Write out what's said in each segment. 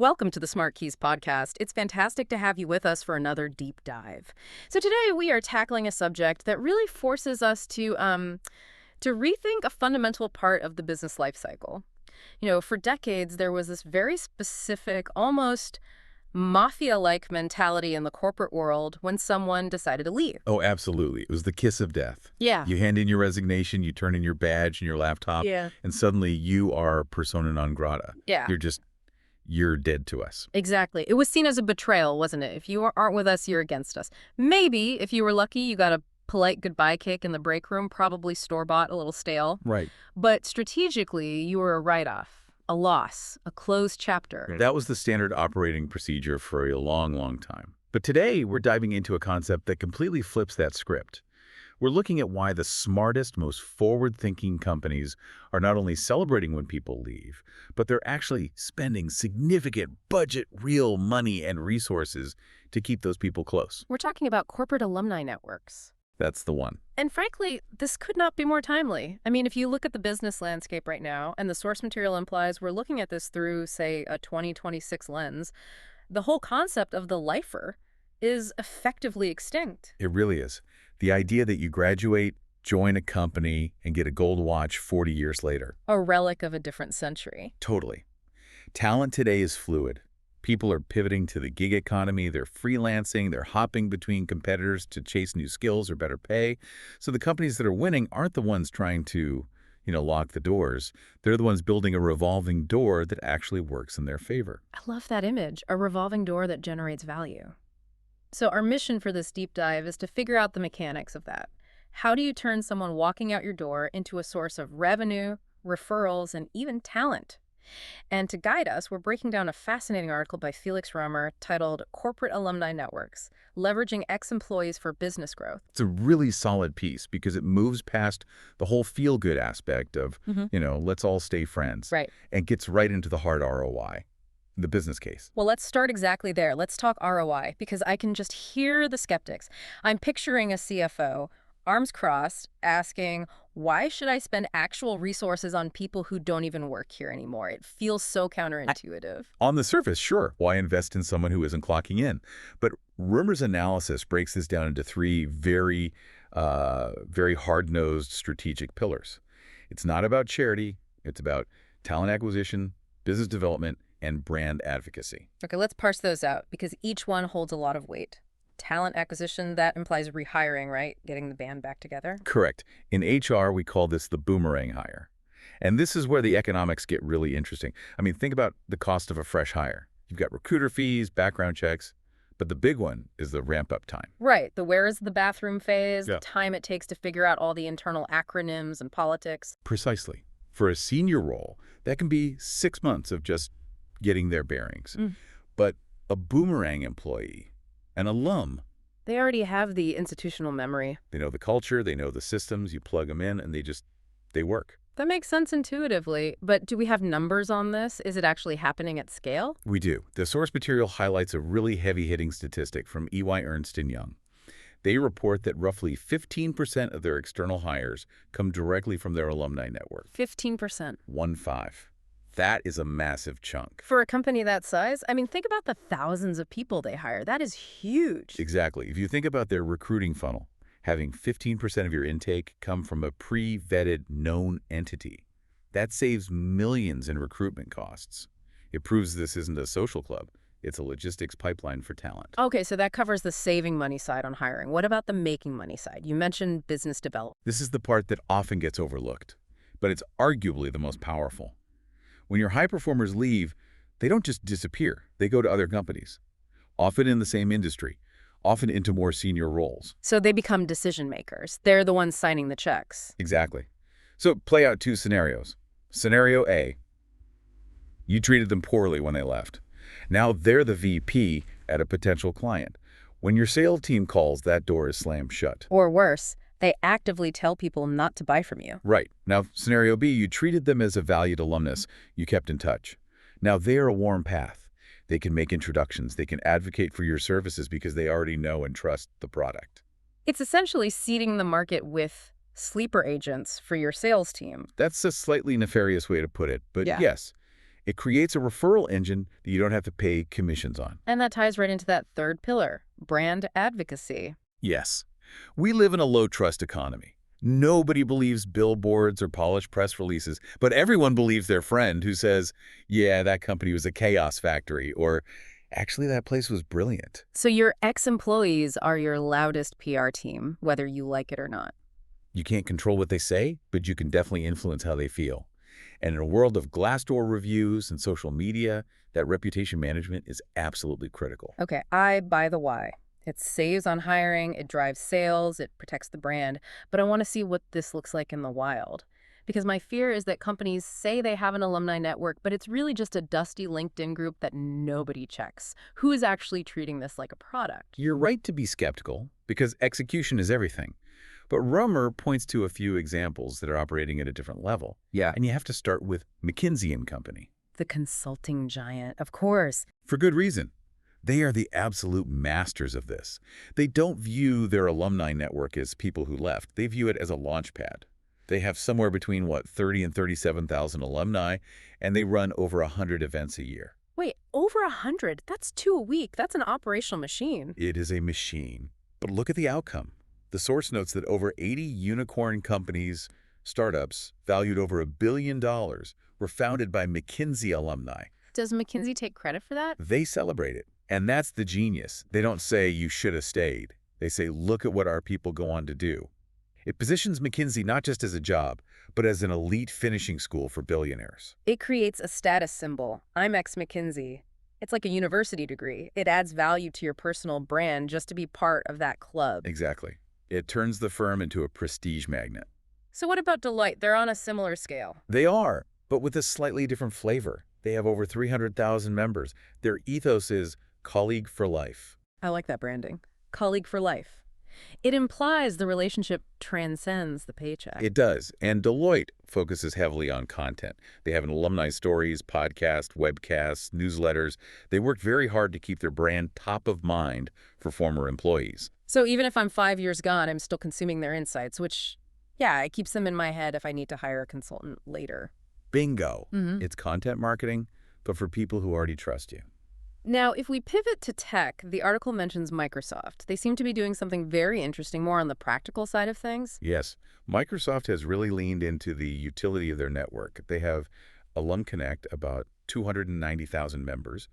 Welcome to the SmartKeys podcast. It's fantastic to have you with us for another deep dive. So today we are tackling a subject that really forces us to rethink a fundamental part of the business life cycle. For decades there was this very specific, almost mafia-like mentality in the corporate world when someone decided to leave. Oh, absolutely. It was the kiss of death. Yeah. You hand in your resignation, you turn in your badge and your laptop, Yeah. and suddenly you are persona non grata. Yeah. You're dead to us. Exactly. It was seen as a betrayal, wasn't it? If you aren't with us, you're against us. Maybe, if you were lucky, you got a polite goodbye cake in the break room, probably store-bought, a little stale. Right. But strategically, you were a write-off, a loss, a closed chapter. That was the standard operating procedure for a long, long time. But today, we're diving into a concept that completely flips that script. We're looking at why the smartest, most forward-thinking companies are not only celebrating when people leave, but they're actually spending significant budget, real money, and resources to keep those people close. We're talking about corporate alumni networks. That's the one. And frankly, this could not be more timely. I mean, if you look at the business landscape right now, and the source material implies we're looking at this through, say, a 2026 lens, the whole concept of the lifer is effectively extinct. It really is. The idea that you graduate, join a company, and get a gold watch 40 years later. A relic of a different century. Totally. Talent today is fluid. People are pivoting to the gig economy, they're freelancing, they're hopping between competitors to chase new skills or better pay. So the companies that are winning aren't the ones trying to, lock the doors. They're the ones building a revolving door that actually works in their favor. I love that image, a revolving door that generates value. So our mission for this deep dive is to figure out the mechanics of that. How do you turn someone walking out your door into a source of revenue, referrals, and even talent? And to guide us, we're breaking down a fascinating article by Felix Römer titled Corporate Alumni Networks, Leveraging Ex-Employees for Business Growth. It's a really solid piece because it moves past the whole feel-good aspect of, let's all stay friends. Right. And gets right into the hard ROI. The business case. Well, let's start exactly there. Let's talk ROI, because I can just hear the skeptics. I'm picturing a CFO, arms crossed, asking, why should I spend actual resources on people who don't even work here anymore? It feels so counterintuitive. On the surface, sure. Why invest in someone who isn't clocking in? But Römer's analysis breaks this down into three very hard-nosed strategic pillars. It's not about charity. It's about talent acquisition, business development, and brand advocacy. Okay, let's parse those out, because each one holds a lot of weight. Talent acquisition, that implies rehiring, right? Getting the band back together? Correct. In HR, we call this the Boomerang Hire. And this is where the economics get really interesting. I mean, think about the cost of a fresh hire. You've got recruiter fees, background checks, but the big one is the ramp-up time. Right. The where is the bathroom phase, Yeah. The time it takes to figure out all the internal acronyms and politics. Precisely. For a senior role, that can be 6 months of just getting their bearings. But a Boomerang employee, an alum, They already have the institutional memory. they know the culture, they know the systems, you plug them in, and they work. That makes sense intuitively, but do we have numbers on this? Is it actually happening at scale? We do. The source material highlights a really heavy-hitting statistic from EY Ernst & Young. They report that roughly 15% of their external hires come directly from their alumni network. 15%. 1-5. That is a massive chunk. For a company that size, I mean, think about the thousands of people they hire. That is huge. Exactly. If you think about their recruiting funnel, having 15% of your intake come from a pre-vetted known entity, that saves millions in recruitment costs. It proves this isn't a social club. It's a logistics pipeline for talent. Okay, so that covers the saving money side on hiring. What about the making money side? You mentioned business development. This is the part that often gets overlooked, but it's arguably the most powerful. When your high performers leave, they don't just disappear. They go to other companies, often in the same industry, often into more senior roles. So they become decision makers. They're the ones signing the checks. Exactly. So play out two scenarios. Scenario A, you treated them poorly when they left. Now they're the VP at a potential client. When your sales team calls, that door is slammed shut. Or worse, they actively tell people not to buy from you. Right. Now, scenario B, you treated them as a valued alumnus. You kept in touch. Now they're a warm path. They can make introductions. They can advocate for your services because they already know and trust the product. It's essentially seeding the market with sleeper agents for your sales team. That's a slightly nefarious way to put it, but Yeah. yes, It creates a referral engine that you don't have to pay commissions on. And that ties right into that third pillar, brand advocacy. Yes. We live in a low-trust economy. Nobody believes billboards or polished press releases, but everyone believes their friend who says, yeah, that company was a chaos factory, or actually that place was brilliant. So your ex-employees are your loudest PR team, whether you like it or not. You can't control what they say, but you can definitely influence how they feel. And in a world of Glassdoor reviews and social media, that reputation management is absolutely critical. Okay, I buy the why. It saves on hiring, it drives sales, it protects the brand, but I want to see what this looks like in the wild. Because my fear is that companies say they have an alumni network, but it's really just a dusty LinkedIn group that nobody checks. Who is actually treating this like a product? You're right to be skeptical, because execution is everything. But Römer points to a few examples that are operating at a different level. Yeah. And you have to start with McKinsey & Company. The consulting giant, of course. For good reason. They are the absolute masters of this. They don't view their alumni network as people who left. They view it as a launch pad. They have somewhere between, 30 and 37,000 alumni, and they run over 100 events a year. Wait, over 100? That's 2 a week. That's an operational machine. It is a machine. But look at the outcome. The source notes that over 80 unicorn companies, startups, valued over $1 billion, were founded by McKinsey alumni. Does McKinsey take credit for that? They celebrate it. And that's the genius. They don't say, you should have stayed. They say, look at what our people go on to do. It positions McKinsey not just as a job, but as an elite finishing school for billionaires. It creates a status symbol. I'm ex-McKinsey. It's like a university degree. It adds value to your personal brand just to be part of that club. Exactly. It turns the firm into a prestige magnet. So what about Deloitte? They're on a similar scale. They are, but with a slightly different flavor. They have over 300,000 members. Their ethos is colleague for life. I like that branding. Colleague for life. It implies the relationship transcends the paycheck. It does, and Deloitte focuses heavily on content. They have an alumni stories, podcast, webcasts, newsletters. They work very hard to keep their brand top of mind for former employees. So even if I'm 5 years gone, I'm still consuming their insights, which, yeah, it keeps them in my head if I need to hire a consultant later. Bingo. Mm-hmm. It's content marketing, but for people who already trust you. Now, if we pivot to tech, the article mentions Microsoft. They seem to be doing something very interesting, more on the practical side of things. Yes, Microsoft has really leaned into the utility of their network. They have Alum Connect, about 290,000 members,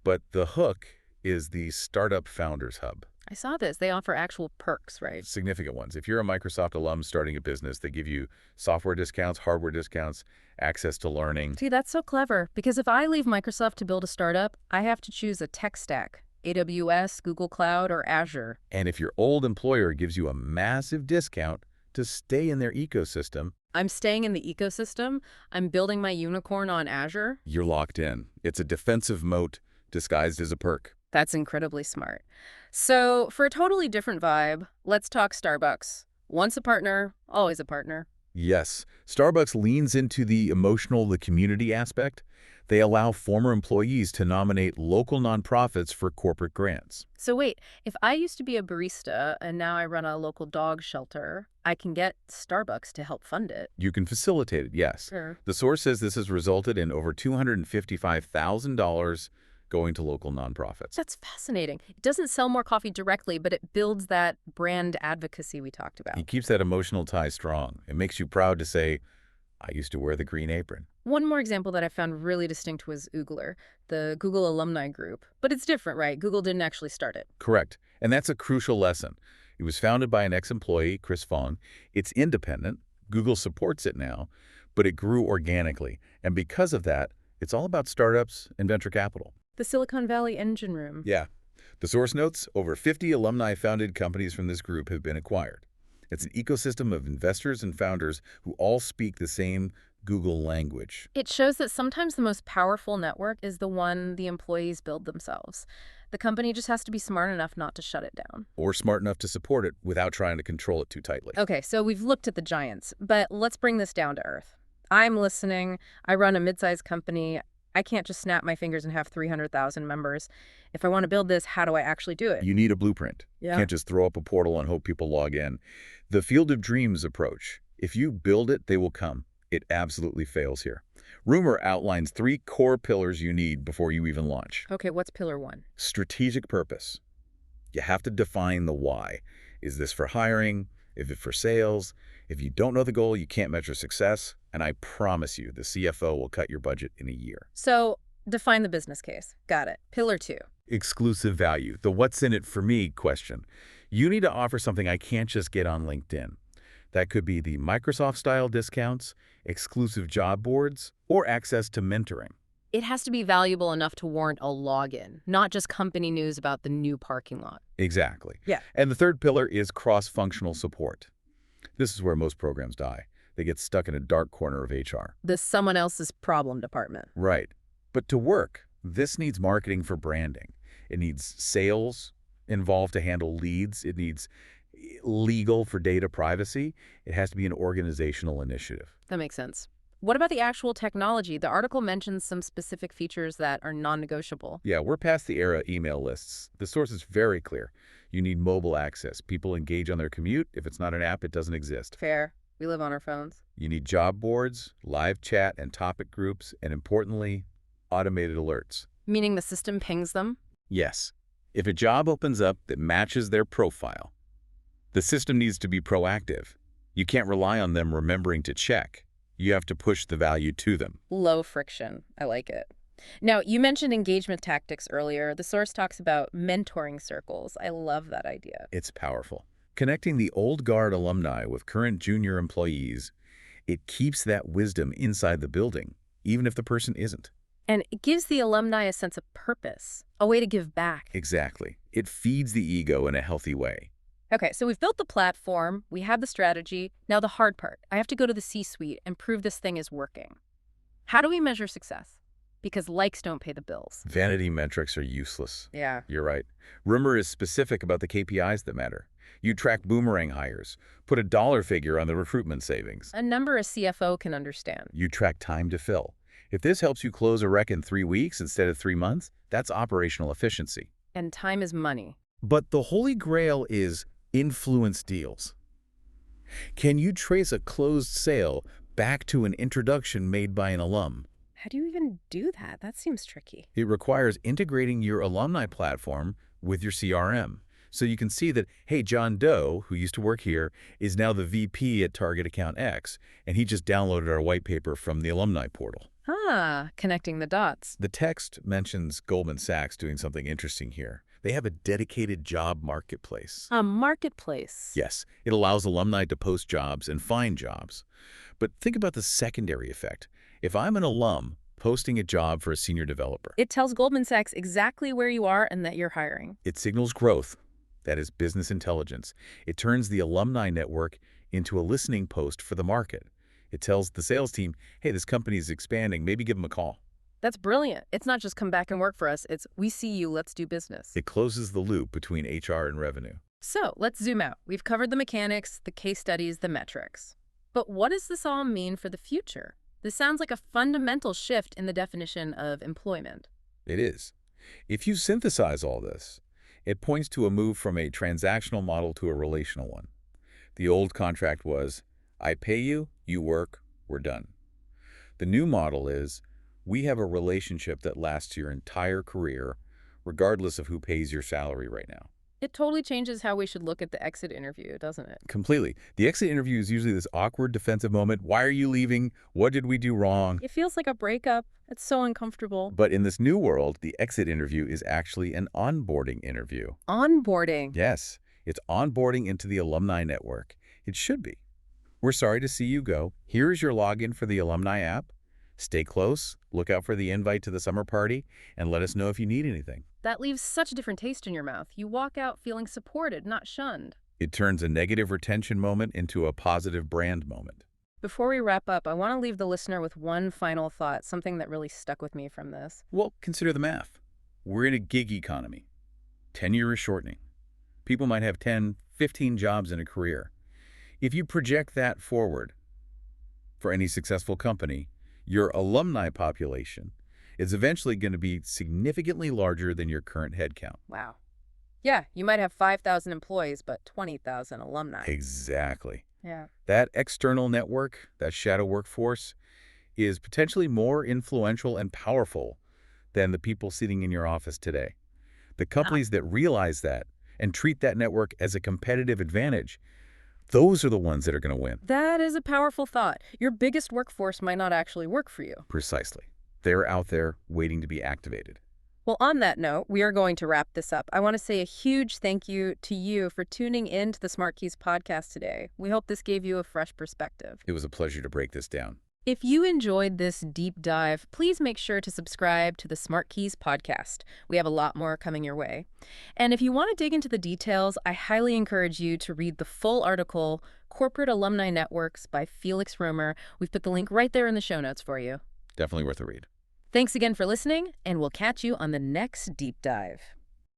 but the hook is the Startup Founders Hub. I saw this. They offer actual perks, right? Significant ones. If you're a Microsoft alum starting a business, they give you software discounts, hardware discounts, access to learning. See, that's so clever, because if I leave Microsoft to build a startup, I have to choose a tech stack, AWS, Google Cloud, or Azure. And if your old employer gives you a massive discount to stay in their ecosystem, I'm staying in the ecosystem. I'm building my unicorn on Azure. you're locked in. It's a defensive moat disguised as a perk. That's incredibly smart. So for a totally different vibe, let's talk Starbucks. Once a partner, always a partner. Yes, Starbucks leans into the emotional, the community aspect. They allow former employees to nominate local nonprofits for corporate grants. So wait, if I used to be a barista and now I run a local dog shelter, I can get Starbucks to help fund it. You can facilitate it, yes. Sure. The source says this has resulted in over $255,000 going to local nonprofits. That's fascinating. It doesn't sell more coffee directly, but it builds that brand advocacy we talked about. He keeps that emotional tie strong. It makes you proud to say, I used to wear the green apron. One more example that I found really distinct was Oogler, the Google alumni group. But it's different, right? Google didn't actually start it. Correct. And that's a crucial lesson. It was founded by an ex-employee, Chris Fong. It's independent. Google supports it now, but it grew organically. And because of that, it's all about startups and venture capital. The Silicon Valley engine room. Yeah. The source notes, over 50 alumni-founded companies from this group have been acquired. It's an ecosystem of investors and founders who all speak the same Google language. It shows that sometimes the most powerful network is the one the employees build themselves. The company just has to be smart enough not to shut it down. Or smart enough to support it without trying to control it too tightly. Okay, so we've looked at the giants, but let's bring this down to earth. I'm listening. I run a mid-sized company. I can't just snap my fingers and have 300,000 members. If I want to build this, how do I actually do it? You need a blueprint. Yeah. You can't just throw up a portal and hope people log in. The field of dreams approach. If you build it, they will come. It absolutely fails here. Römer outlines 3 core pillars you need before you even launch. Okay, what's pillar one? Strategic purpose. You have to define the why. Is this for hiring? Is it for sales? If you don't know the goal, you can't measure success, and I promise you the CFO will cut your budget in a year. So, define the business case. Got it. Pillar two. Exclusive value, the what's in it for me question. You need to offer something I can't just get on LinkedIn. That could be the Microsoft-style discounts, exclusive job boards, or access to mentoring. It has to be valuable enough to warrant a login, not just company news about the new parking lot. Exactly. Yeah. And the third pillar is cross-functional support. This is where most programs die. They get stuck in a dark corner of HR. The someone else's problem department. Right. But to work, this needs marketing for branding. It needs sales involved to handle leads. It needs legal for data privacy. It has to be an organizational initiative. That makes sense. What about the actual technology? The article mentions some specific features that are non-negotiable. Yeah, we're past the era of email lists. The source is very clear. You need mobile access. People engage on their commute. If it's not an app, it doesn't exist. Fair. We live on our phones. You need job boards, live chat and topic groups, and importantly, automated alerts. Meaning the system pings them? Yes. If a job opens up that matches their profile, the system needs to be proactive. You can't rely on them remembering to check. You have to push the value to them. Low friction. I like it. Now, you mentioned engagement tactics earlier. The source talks about mentoring circles. I love that idea. It's powerful. Connecting the old guard alumni with current junior employees, it keeps that wisdom inside the building, even if the person isn't. And it gives the alumni a sense of purpose, a way to give back. Exactly. It feeds the ego in a healthy way. Okay, so we've built the platform, we have the strategy. Now the hard part. I have to go to the C-suite and prove this thing is working. How do we measure success? Because likes don't pay the bills. Vanity metrics are useless. Yeah. You're right. Römer is specific about the KPIs that matter. You track Boomerang hires, put a dollar figure on the recruitment savings. A number a CFO can understand. You track time to fill. If this helps you close a rec in 3 weeks instead of 3 months, that's operational efficiency. And time is money. But the holy grail is influence deals. Can you trace a closed sale back to an introduction made by an alum? How do you even do that? That seems tricky. It requires integrating your alumni platform with your CRM. So you can see that, hey, John Doe, who used to work here, is now the VP at Target Account X, and he just downloaded our white paper from the alumni portal. Ah, connecting the dots. The text mentions Goldman Sachs doing something interesting here. They have a dedicated job marketplace. A marketplace. Yes, it allows alumni to post jobs and find jobs. But think about the secondary effect. If I'm an alum posting a job for a senior developer, It tells Goldman Sachs exactly where you are and that you're hiring. it signals growth. That is business intelligence. It turns the alumni network into a listening post for the market. It tells the sales team, hey, this company is expanding, maybe give them a call. That's brilliant. It's not just come back and work for us. It's we see you, let's do business. It closes the loop between HR and revenue. So let's zoom out. We've covered the mechanics, the case studies, the metrics. But what does this all mean for the future? This sounds like a fundamental shift in the definition of employment. It is. If you synthesize all this, it points to a move from a transactional model to a relational one. The old contract was, I pay you, you work, we're done. The new model is, we have a relationship that lasts your entire career, regardless of who pays your salary right now. It totally changes how we should look at the exit interview, doesn't it? Completely. The exit interview is usually this awkward defensive moment. Why are you leaving? What did we do wrong? It feels like a breakup. It's so uncomfortable. But in this new world, the exit interview is actually an onboarding interview. Onboarding. Yes, it's onboarding into the alumni network. It should be. We're sorry to see you go. Here is your login for the alumni app. Stay close, look out for the invite to the summer party, and let us know if you need anything. That leaves such a different taste in your mouth. You walk out feeling supported, not shunned. It turns a negative retention moment into a positive brand moment. Before we wrap up, I want to leave the listener with one final thought, something that really stuck with me from this. Well, consider the math. We're in a gig economy. Tenure is shortening. People might have 10, 15 jobs in a career. If you project that forward for any successful company, your alumni population is eventually going to be significantly larger than your current headcount. Wow. Yeah, you might have 5,000 employees, but 20,000 alumni. Exactly. Yeah. That external network, that shadow workforce, is potentially more influential and powerful than the people sitting in your office today. The companies that realize that and treat that network as a competitive advantage, those are the ones that are going to win. That is a powerful thought. Your biggest workforce might not actually work for you. Precisely. They're out there waiting to be activated. Well, on that note, we are going to wrap this up. I want to say a huge thank you to you for tuning in to the SmartKeys podcast today. We hope this gave you a fresh perspective. It was a pleasure to break this down. If you enjoyed this deep dive, please make sure to subscribe to the SmartKeys podcast. We have a lot more coming your way. And if you want to dig into the details, I highly encourage you to read the full article, Corporate Alumni Networks by Felix Römer. We've put the link right there in the show notes for you. Definitely worth a read. Thanks again for listening, and we'll catch you on the next deep dive.